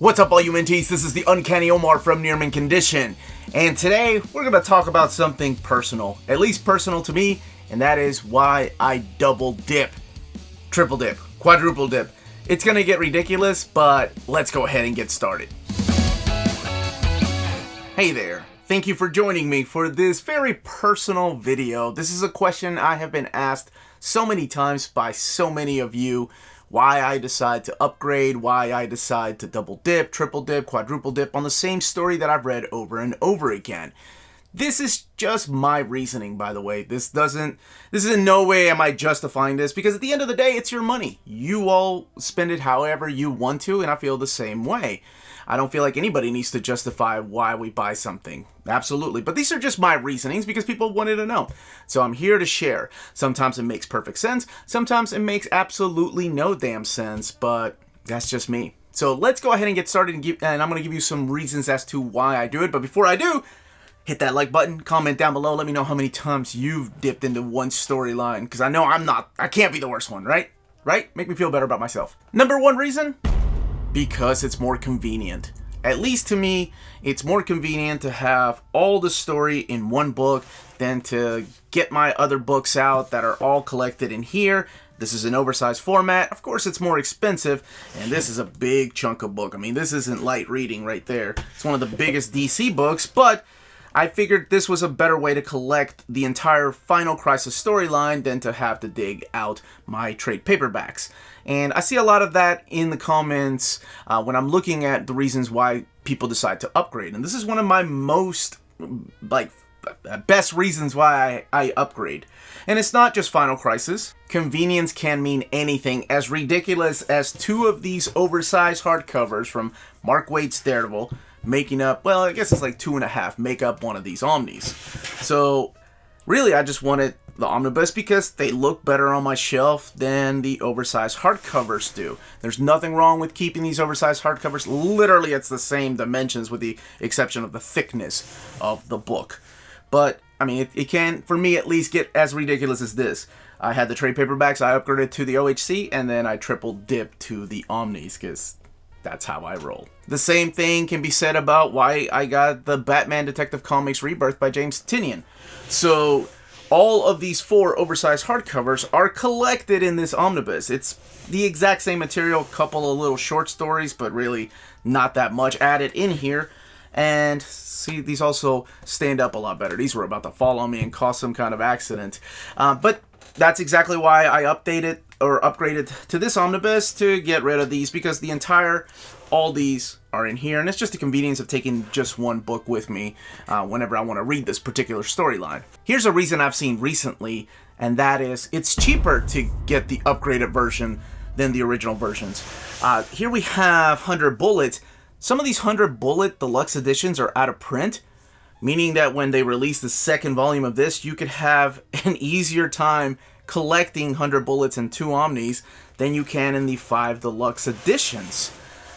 What's up, all you mentees? This is the Uncanny Omar from Near Mint Condition, and today we're going to talk about something personal, at least personal to me, and that is why I double dip, triple dip, quadruple dip. It's going to get ridiculous, but let's go ahead and get started. Hey there. Thank you for joining me for this very personal video. This is a question I have been asked so many times by so many of you. Why I decide to upgrade, why I decide to double dip, triple dip, quadruple dip on the same story that I've read over and over again. This is just my reasoning, by the way. This is in no way am I justifying this, because at the end of the day, it's your money. You all spend it however you want to, and I feel the same way. I don't feel like anybody needs to justify why we buy something. Absolutely. But these are just my reasonings because people wanted to know. So I'm here to share. Sometimes it makes perfect sense. Sometimes it makes absolutely no damn sense. But that's just me. So let's go ahead and get started, and I'm going to give you some reasons as to why I do it. But before I do, hit that like button, comment down below. Let me know how many times you've dipped into one storyline, because I know I can't be the worst one, right? Right? Make me feel better about myself. Number one reason? Because it's more convenient. At least to me, it's more convenient to have all the story in one book than to get my other books out that are all collected in here. This is an oversized format. Of course, it's more expensive, and this is a big chunk of book. I mean, this isn't light reading right there. It's one of the biggest DC books, but I figured this was a better way to collect the entire Final Crisis storyline than to have to dig out my trade paperbacks. And I see a lot of that in the comments when I'm looking at the reasons why people decide to upgrade. And this is one of my most, best reasons why I upgrade. And it's not just Final Crisis. Convenience can mean anything. As ridiculous as two of these oversized hardcovers from Mark Waid's Daredevil making up, well, I guess it's like 2.5, make up one of these omnis. So really, I just wanted the omnibus because they look better on my shelf than the oversized hardcovers do. There's nothing wrong with keeping these oversized hardcovers. Literally, it's the same dimensions with the exception of the thickness of the book. But, I mean, it can, for me at least, get as ridiculous as this. I had the trade paperbacks, I upgraded to the OHC, and then I triple dipped to the omnis because that's how I roll. The same thing can be said about why I got the Batman Detective Comics Rebirth by James Tynion. So all of these 4 oversized hardcovers are collected in this omnibus. It's the exact same material, couple of little short stories, but really not that much added in here. And see, these also stand up a lot better. These were about to fall on me and cause some kind of accident. But that's exactly why I updated or upgraded to this omnibus, to get rid of these, because all these are in here, and it's just the convenience of taking just one book with me whenever I want to read this particular storyline. Here's a reason I've seen recently, and that is it's cheaper to get the upgraded version than the original versions. Here we have 100 Bullets. Some of these 100 Bullet deluxe editions are out of print, meaning that when they release the second volume of this, you could have an easier time collecting 100 Bullets and 2 omnis than you can in the 5 deluxe editions.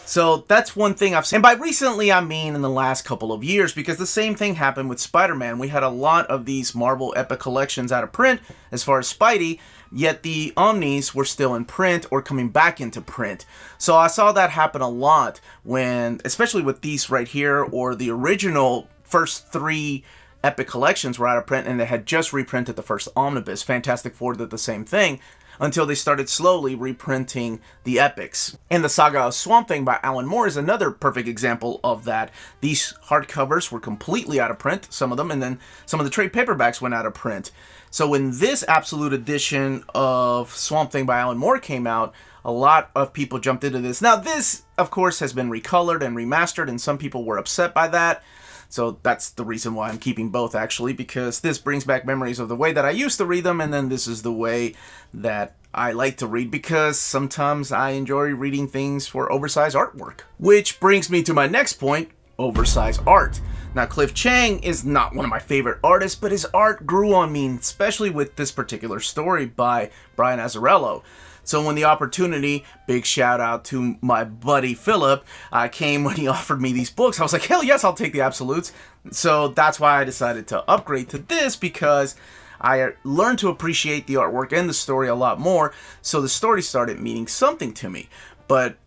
So that's one thing I've seen. And by recently, I mean in the last couple of years, because the same thing happened with Spider-Man. We had a lot of these Marvel Epic collections out of print as far as Spidey, yet the omnis were still in print or coming back into print. So I saw that happen a lot when, especially with these right here, or the original first 3 Epic collections were out of print, and they had just reprinted the first omnibus. Fantastic Four did the same thing until they started slowly reprinting the Epics. And the Saga of Swamp Thing by Alan Moore is another perfect example of that. These hardcovers were completely out of print, some of them, and then some of the trade paperbacks went out of print. So when this absolute edition of Swamp Thing by Alan Moore came out, a lot of people jumped into this. Now this, of course, has been recolored and remastered, and some people were upset by that. So that's the reason why I'm keeping both, actually, because this brings back memories of the way that I used to read them, and then this is the way that I like to read, because sometimes I enjoy reading things for oversized artwork. Which brings me to my next point, oversized art. Now, Cliff Chiang is not one of my favorite artists, but his art grew on me, especially with this particular story by Brian Azzarello. So when the opportunity, big shout out to my buddy Philip, came when he offered me these books, I was like, hell yes, I'll take the absolutes. So that's why I decided to upgrade to this, because I learned to appreciate the artwork and the story a lot more. So the story started meaning something to me. But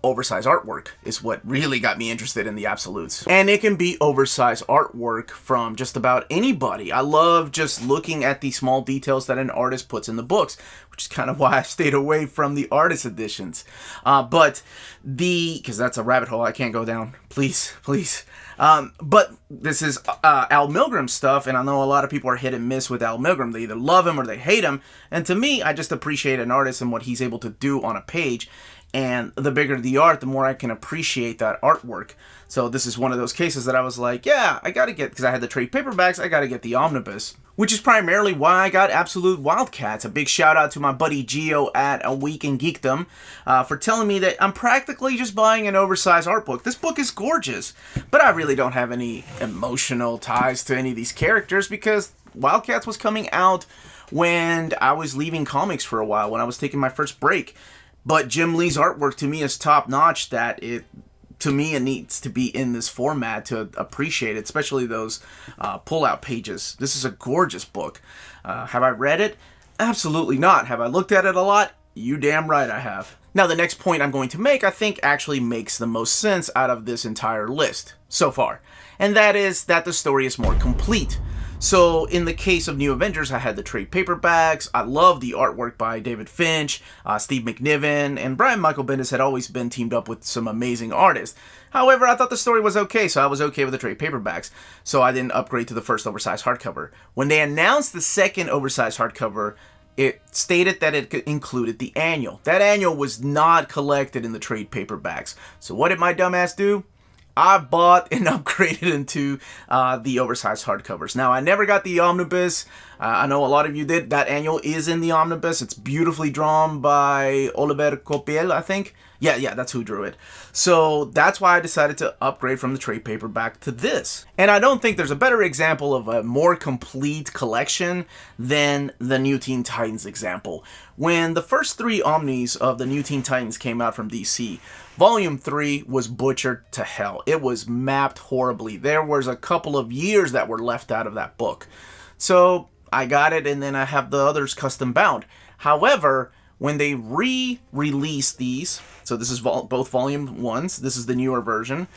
oversized artwork is what really got me interested in the absolutes. And it can be oversized artwork from just about anybody. I love just looking at the small details that an artist puts in the books, which is kind of why I stayed away from the artist editions. Because that's a rabbit hole I can't go down. Please. But this is Al Milgrom stuff, and I know a lot of people are hit and miss with Al Milgrom. They either love him or they hate him. And to me, I just appreciate an artist and what he's able to do on a page. And the bigger the art, the more I can appreciate that artwork. So this is one of those cases that I was like, yeah, I got to get, because I had the trade paperbacks, I got to get the omnibus. Which is primarily why I got Absolute Wildcats. A big shout out to my buddy Gio at A Week in Geekdom for telling me that I'm practically just buying an oversized art book. This book is gorgeous, but I really don't have any emotional ties to any of these characters because Wildcats was coming out when I was leaving comics for a while, when I was taking my first break. But Jim Lee's artwork to me is top notch, that it needs to be in this format to appreciate it, especially those pull-out pages. This is a gorgeous book. Have I read it? Absolutely not. Have I looked at it a lot? You damn right I have. Now, the next point I'm going to make, I think, actually makes the most sense out of this entire list so far. And that is that the story is more complete. So, in the case of New Avengers, I had the trade paperbacks. I love the artwork by David Finch, Steve McNiven, and Brian Michael Bendis had always been teamed up with some amazing artists. However, I thought the story was okay, so I was okay with the trade paperbacks. So I didn't upgrade to the first oversized hardcover. When they announced the second oversized hardcover, it stated that it included the annual. That annual was not collected in the trade paperbacks. So what did my dumbass do? I bought and upgraded into the oversized hardcovers. Now, I never got the omnibus. I know a lot of you did. That annual is in the omnibus. It's beautifully drawn by Oliver Copiel, I think. Yeah, that's who drew it. So that's why I decided to upgrade from the trade paperback to this. And I don't think there's a better example of a more complete collection than the New Teen Titans example. When the first 3 Omnis of the New Teen Titans came out from DC, Volume 3 was butchered to hell. It was mapped horribly. There was a couple of years that were left out of that book. So I got it, and then I have the others custom bound. However, when they re-released these, so this is both Volume 1s, this is the newer version,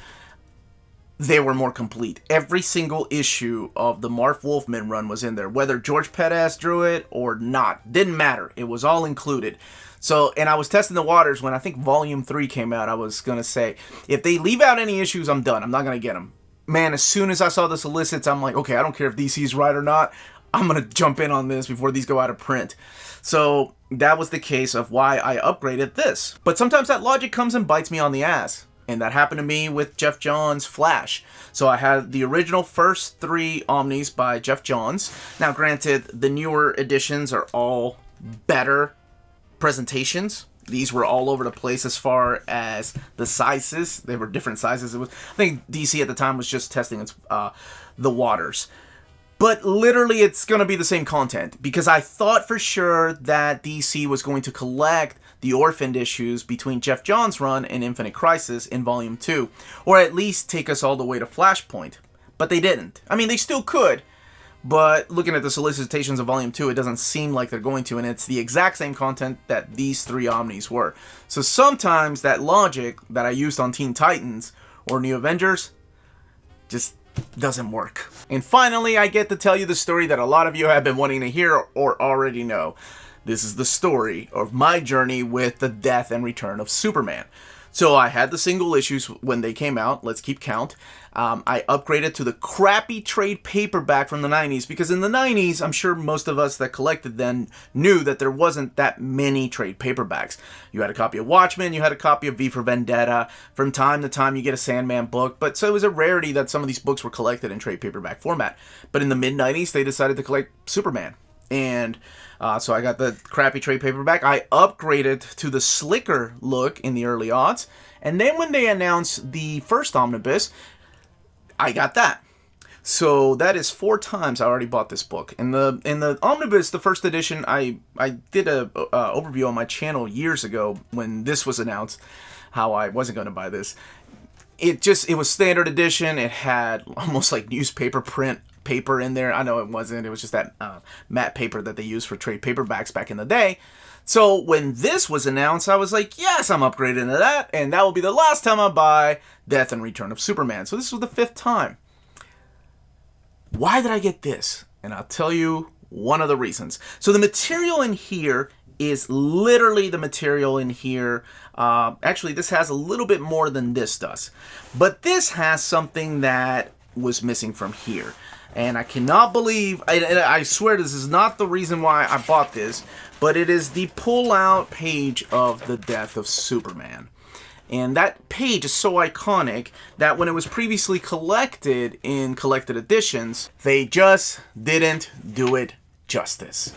they were more complete. Every single issue of the Marv Wolfman run was in there, whether George Perez drew it or not. Didn't matter. It was all included. So, and I was testing the waters when I think Volume 3 came out. I was going to say, if they leave out any issues, I'm done. I'm not going to get them. Man, as soon as I saw the solicits, I'm like, okay, I don't care if DC's right or not. I'm going to jump in on this before these go out of print. So that was the case of why I upgraded this. But sometimes that logic comes and bites me on the ass. And that happened to me with Jeff Johns' Flash. So I had the original first 3 Omnis by Jeff Johns. Now granted, the newer editions are all better presentations. These were all over the place as far as the sizes. They were different sizes. I think DC at the time was just testing the waters. But literally, it's going to be the same content. Because I thought for sure that DC was going to collect the orphaned issues between Jeff Johns' run and Infinite Crisis in Volume 2. Or at least take us all the way to Flashpoint. But they didn't. I mean, they still could. But looking at the solicitations of Volume 2, it doesn't seem like they're going to. And it's the exact same content that these 3 Omnis were. So sometimes that logic that I used on Teen Titans or New Avengers just doesn't work. And finally, I get to tell you the story that a lot of you have been wanting to hear or already know. This is the story of my journey with the death and return of Superman. So I had the single issues when they came out. Let's keep count. I upgraded to the crappy trade paperback from the 90s because in the 90s, I'm sure most of us that collected then knew that there wasn't that many trade paperbacks. You had a copy of Watchmen, you had a copy of V for Vendetta. From time to time, you get a Sandman book. But so it was a rarity that some of these books were collected in trade paperback format. But in the mid-90s, they decided to collect Superman. And so I got the crappy trade paperback. I upgraded to the slicker look in the early aughts. And then when they announced the first omnibus, I got that. So that is 4 times I already bought this book. In the omnibus, the first edition, I did a overview on my channel years ago when this was announced, how I wasn't going to buy this. It was standard edition. It had almost like newspaper print paper in there. I know it wasn't. It was just that matte paper that they used for trade paperbacks back in the day. So when this was announced, I was like, yes, I'm upgrading to that, and that will be the last time I buy Death and Return of Superman. So this was the 5th time. Why did I get this? And I'll tell you one of the reasons. So the material in here is literally the material in here. Actually, this has a little bit more than this does. But this has something that was missing from here. And I cannot believe, I swear this is not the reason why I bought this, but it is the pull-out page of the Death of Superman. And that page is so iconic that when it was previously collected in collected editions, they just didn't do it justice.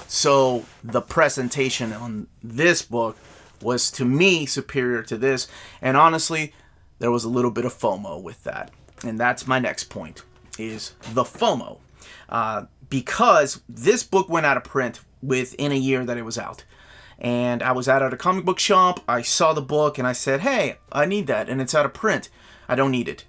So the presentation on this book was, to me, superior to this. And honestly, there was a little bit of FOMO with that. And that's my next point, is the FOMO. Because this book went out of print within a year that it was out. And I was out at a comic book shop, I saw the book, and I said, hey, I need that, and it's out of print. I don't need it.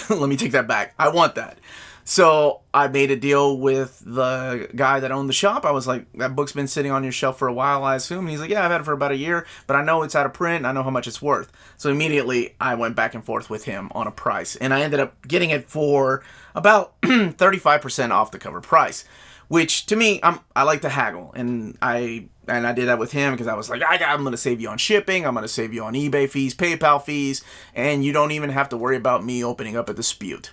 Let me take that back. I want that. So I made a deal with the guy that owned the shop. I was like, that book's been sitting on your shelf for a while, I assume. And he's like, yeah, I've had it for about a year, but I know it's out of print, and I know how much it's worth. So immediately, I went back and forth with him on a price. And I ended up getting it for about 35% off the cover price. Which, to me, I like to haggle, and I did that with him because I was like, I'm going to save you on shipping, I'm going to save you on eBay fees, PayPal fees, and you don't even have to worry about me opening up a dispute.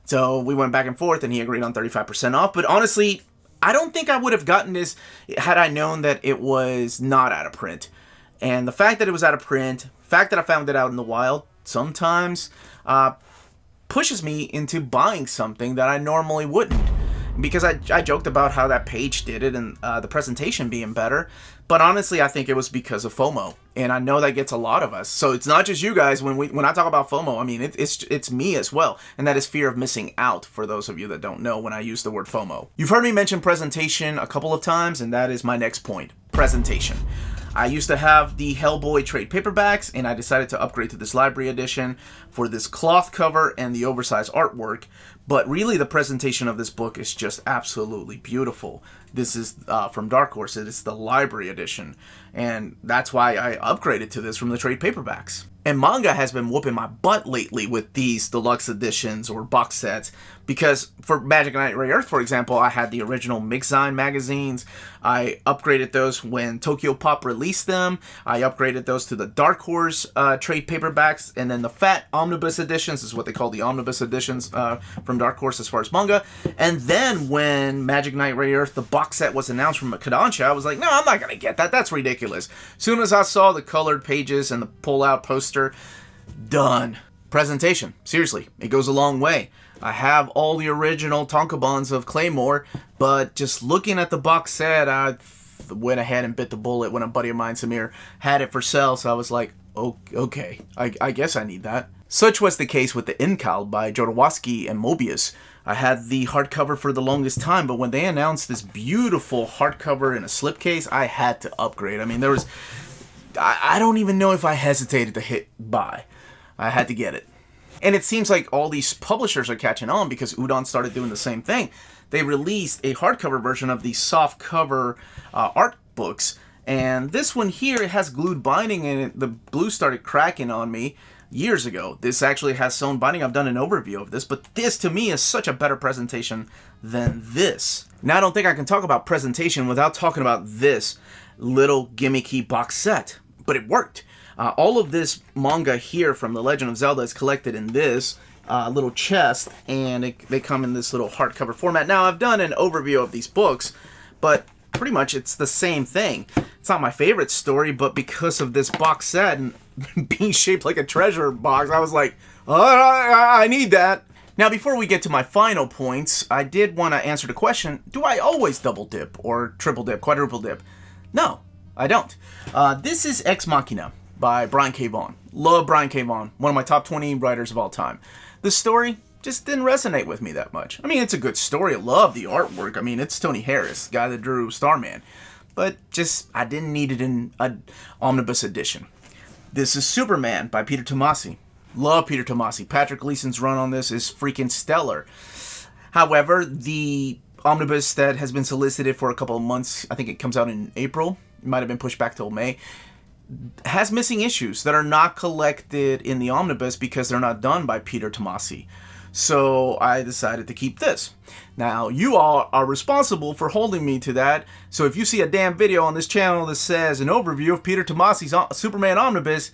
So we went back and forth, and he agreed on 35% off, but honestly, I don't think I would have gotten this had I known that it was not out of print. And the fact that it was out of print, the fact that I found it out in the wild, sometimes pushes me into buying something that I normally wouldn't. Because I joked about how that page did it and the presentation being better. But honestly, I think it was because of FOMO. And I know that gets a lot of us. So it's not just you guys. When I talk about FOMO, I mean, it's me as well. And that is fear of missing out, for those of you that don't know when I use the word FOMO. You've heard me mention presentation a couple of times, and that is my next point. Presentation. I used to have the Hellboy trade paperbacks, and I decided to upgrade to this library edition for this cloth cover and the oversized artwork. But really, the presentation of this book is just absolutely beautiful. This is from Dark Horse. It is the library edition, and that's why I upgraded to this from the trade paperbacks. And manga has been whooping my butt lately with these deluxe editions or box sets, because for Magic Knight Ray Earth, for example, I had the original Mixine magazines. I upgraded those when Tokyo Pop released them. I upgraded those to the Dark Horse trade paperbacks, and then the fat omnibus editions is what they call the omnibus editions from Dark Horse as far as manga. And then when Magic Knight Ray Earth, the box set, was announced from Kodansha, I was like, no, I'm not going to get that. That's ridiculous. Soon as I saw the colored pages and the pull-out poster, done. Presentation. Seriously, it goes a long way. I have all the original Tonkabons of Claymore, but just looking at the box set, I went ahead and bit the bullet when a buddy of mine, Samir, had it for sale, so I was like, oh, okay, I guess I need that. Such was the case with the Incal by Jodorowsky and Mobius. I had the hardcover for the longest time, but when they announced this beautiful hardcover in a slipcase, I had to upgrade. I mean, there was... I don't even know if I hesitated to hit buy. I had to get it. And it seems like all these publishers are catching on because Udon started doing the same thing. They released a hardcover version of the soft cover art books. And this one here, it has glued binding, and the glue started cracking on me years ago. This actually has sewn binding. I've done an overview of this, but this to me is such a better presentation than this. Now, I don't think I can talk about presentation without talking about this little gimmicky box set. But it worked. All of this manga here from The Legend of Zelda is collected in this little chest, and they come in this little hardcover format. Now, I've done an overview of these books, but pretty much it's the same thing. It's not my favorite story, but because of this box set and being shaped like a treasure box, I was like, oh, I need that. Now, before we get to my final points, I did want to answer the question, do I always double dip or triple dip, quadruple dip? No. I don't. This is Ex Machina by Brian K. Vaughan. Love Brian K. Vaughan, one of my top 20 writers of all time. The story just didn't resonate with me that much. I mean, it's a good story. I love the artwork. I mean, it's Tony Harris, the guy that drew Starman. But just, I didn't need it in an omnibus edition. This is Superman by Peter Tomasi. Love Peter Tomasi. Patrick Gleason's run on this is freaking stellar. However, the omnibus that has been solicited for a couple of months, I think it comes out in April, it might have been pushed back till May, has missing issues that are not collected in the omnibus because they're not done by Peter Tomasi. So I decided to keep this. Now, you all are responsible for holding me to that. So if you see a damn video on this channel that says an overview of Peter Tomasi's Superman Omnibus,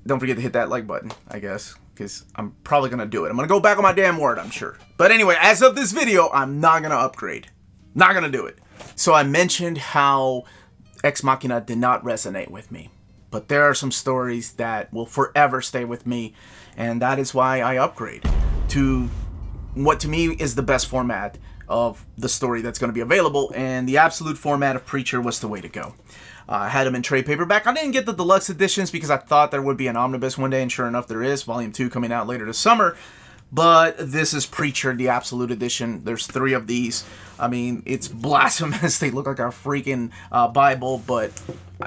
don't forget to hit that like button, I guess, because I'm probably going to do it. I'm going to go back on my damn word, I'm sure. But anyway, as of this video, I'm not going to upgrade. Not going to do it. So I mentioned how Ex Machina did not resonate with me. But there are some stories that will forever stay with me, and that is why I upgrade to what to me is the best format of the story that's going to be available, and the absolute format of Preacher was the way to go. I had them in trade paperback. I didn't get the deluxe editions because I thought there would be an omnibus one day, and sure enough there is. Volume 2 coming out later this summer. But this is Preacher, the absolute edition. There's 3 of these. I mean, it's blasphemous. They look like a freaking Bible, but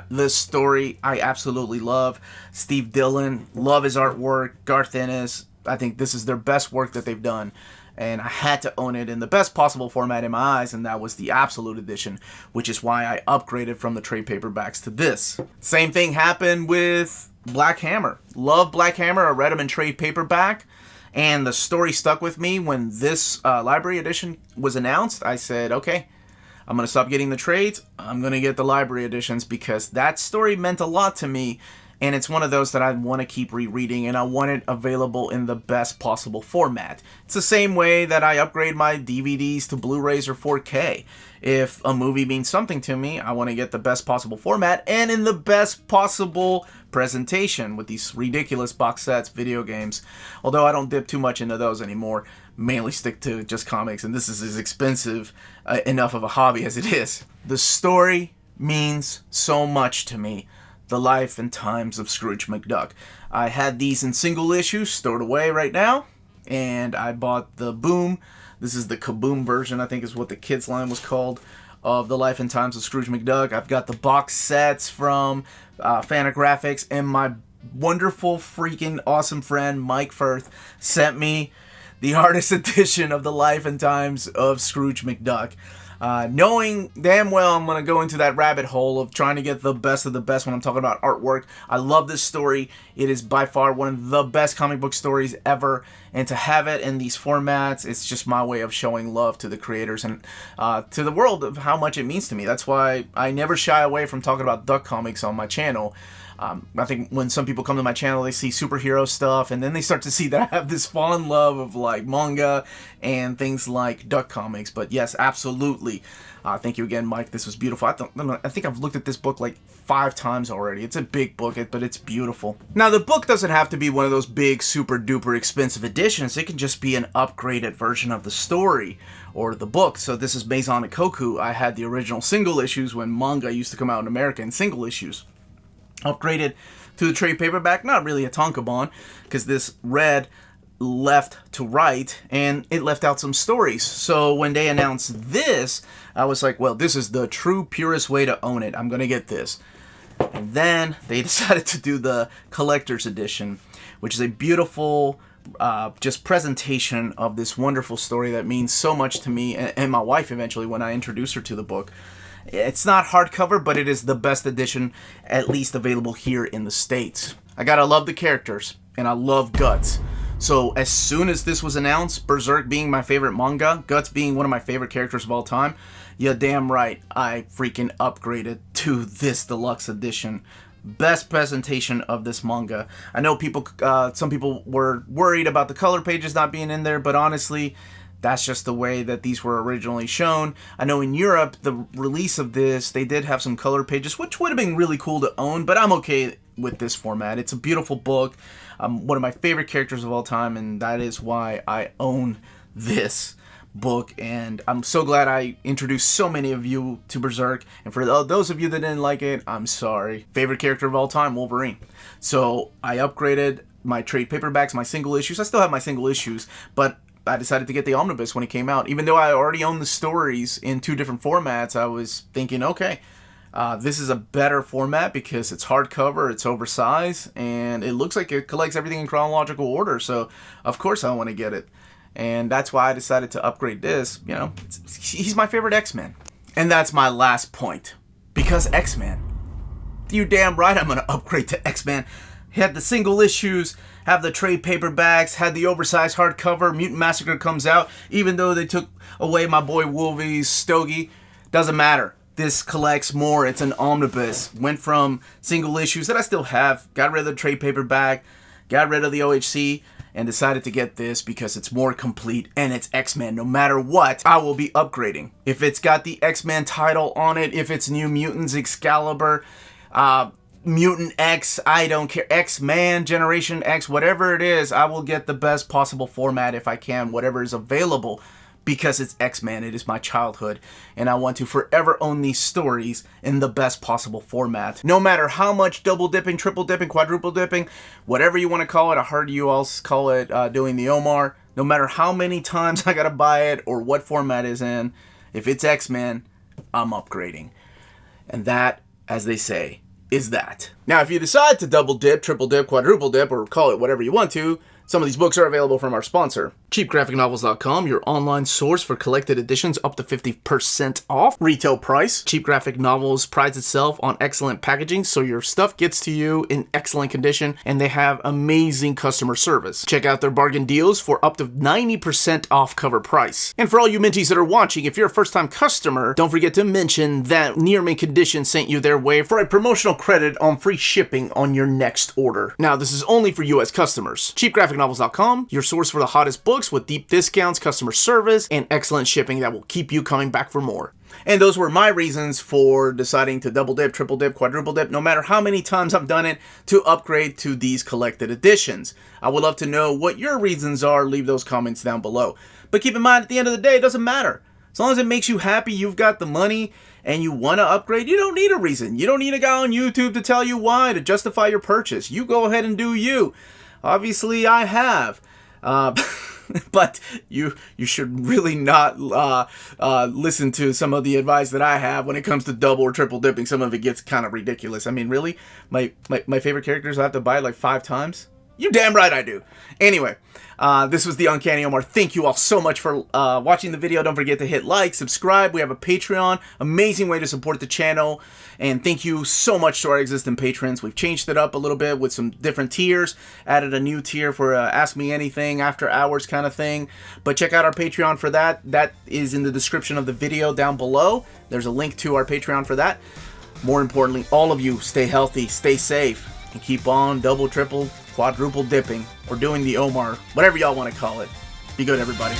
this story I absolutely love. Steve Dillon, love his artwork. Garth Ennis, I think this is their best work that they've done. And I had to own it in the best possible format in my eyes, and that was the absolute edition, which is why I upgraded from the trade paperbacks to this. Same thing happened with Black Hammer. Love Black Hammer. I read them in trade paperback. And the story stuck with me when this library edition was announced. I said, okay, I'm going to stop getting the trades. I'm going to get the library editions because that story meant a lot to me. And it's one of those that I want to keep rereading, and I want it available in the best possible format. It's the same way that I upgrade my DVDs to Blu-rays or 4K. If a movie means something to me, I want to get the best possible format and in the best possible presentation with these ridiculous box sets, video games. Although I don't dip too much into those anymore, mainly stick to just comics, and this is as expensive enough of a hobby as it is. The story means so much to me. The Life and Times of Scrooge McDuck. I had these in single issues stored away right now, and I bought the Boom. This is the Kaboom version, I think is what the kids line was called, of The Life and Times of Scrooge McDuck. I've got the box sets from Fantagraphics, and my wonderful, freaking awesome friend Mike Firth sent me the artist edition of The Life and Times of Scrooge McDuck. Knowing damn well I'm going to go into that rabbit hole of trying to get the best of the best when I'm talking about artwork. I love this story. It is by far one of the best comic book stories ever. And to have it in these formats, it's just my way of showing love to the creators and to the world of how much it means to me. That's why I never shy away from talking about Duck Comics on my channel. I think when some people come to my channel, they see superhero stuff, and then they start to see that I have this fallen love of like manga and things like Duck Comics. But yes, absolutely. Thank you again, Mike. This was beautiful. I think I've looked at this book like 5 times already. It's a big book, but it's beautiful. Now, the book doesn't have to be one of those big, super duper expensive editions. It can just be an upgraded version of the story or the book. So this is Maison Ikoku. I had the original single issues when manga used to come out in America in single issues. Upgraded to the trade paperback, not really a tankobon, because this read left to right, and it left out some stories. So when they announced this, I was like, well, this is the true, purest way to own it. I'm going to get this. And then they decided to do the collector's edition, which is a beautiful just presentation of this wonderful story that means so much to me and my wife eventually when I introduced her to the book. It's not hardcover, but it is the best edition, at least available here in the States. I gotta love the characters, and I love Guts. So as soon as this was announced, Berserk being my favorite manga, Guts being one of my favorite characters of all time, yeah, damn right, I freaking upgraded to this deluxe edition. Best presentation of this manga. I know people, some people were worried about the color pages not being in there, but honestly, that's just the way that these were originally shown. I know in Europe, the release of this, they did have some color pages, which would have been really cool to own, but I'm okay with this format. It's a beautiful book. One of my favorite characters of all time, and that is why I own this book. And I'm so glad I introduced so many of you to Berserk. And for those of you that didn't like it, I'm sorry. Favorite character of all time, Wolverine. So I upgraded my trade paperbacks, my single issues. I still have my single issues, but I decided to get the omnibus when it came out. Even though I already owned the stories in 2 different formats, I was thinking, okay, this is a better format because it's hardcover, it's oversized, and it looks like it collects everything in chronological order. So, of course, I want to get it. And that's why I decided to upgrade this. You know, he's my favorite X-Men. And that's my last point. Because X-Men. You damn right I'm gonna upgrade to X-Men. Had the single issues, have the trade paperbacks, had the oversized hardcover. Mutant Massacre comes out, even though they took away my boy Wolvie's Stogie. Doesn't matter. This collects more. It's an omnibus. Went from single issues that I still have, got rid of the trade paperback, got rid of the OHC, and decided to get this because it's more complete and it's X-Men. No matter what, I will be upgrading. If it's got the X-Men title on it, if it's New Mutants, Excalibur, Mutant X, I don't care, X-Man, Generation X, whatever it is, I will get the best possible format if I can, whatever is available, because it's X-Men. It is my childhood, and I want to forever own these stories in the best possible format. No matter how much double dipping, triple dipping, quadruple dipping, whatever you want to call it, I heard you all call it doing the Omar. No matter how many times I gotta buy it or what format is in, if it's X-Men, I'm upgrading. And that, as they say, is that. Now, if you decide to double dip, triple dip, quadruple dip, or call it whatever you want to, some of these books are available from our sponsor, CheapGraphicNovels.com, your online source for collected editions up to 50% off retail price. Cheap Graphic Novels prides itself on excellent packaging, so your stuff gets to you in excellent condition, and they have amazing customer service. Check out their bargain deals for up to 90% off cover price. And for all you Minties that are watching, if you're a first-time customer, don't forget to mention that Near Mint Condition sent you their way for a promotional credit on free shipping on your next order. Now, this is only for U.S. customers. CheapGraphicNovels.com, your source for the hottest books with deep discounts, customer service, and excellent shipping that will keep you coming back for more. And those were my reasons for deciding to double dip, triple dip, quadruple dip, no matter how many times I've done it, to upgrade to these collected editions. I would love to know what your reasons are. Leave those comments down below. But keep in mind, at the end of the day, it doesn't matter. As long as it makes you happy, you've got the money, and you want to upgrade, you don't need a reason. You don't need a guy on YouTube to tell you why, to justify your purchase. You go ahead and do you. Obviously, I have. But you should really not listen to some of the advice that I have when it comes to double or triple dipping. Some of it gets kind of ridiculous. I mean, really? My favorite characters I have to buy like 5 times? You damn right I do. Anyway, this was the Uncanny Omar. Thank you all so much for watching the video. Don't forget to hit like, subscribe. We have a Patreon. Amazing way to support the channel. And thank you so much to our existing patrons. We've changed it up a little bit with some different tiers. Added a new tier for Ask Me Anything, after hours kind of thing. But check out our Patreon for that. That is in the description of the video down below. There's a link to our Patreon for that. More importantly, all of you stay healthy, stay safe, and keep on double, triple, quadruple dipping, or doing the Omar, whatever y'all want to call it. Be good, everybody.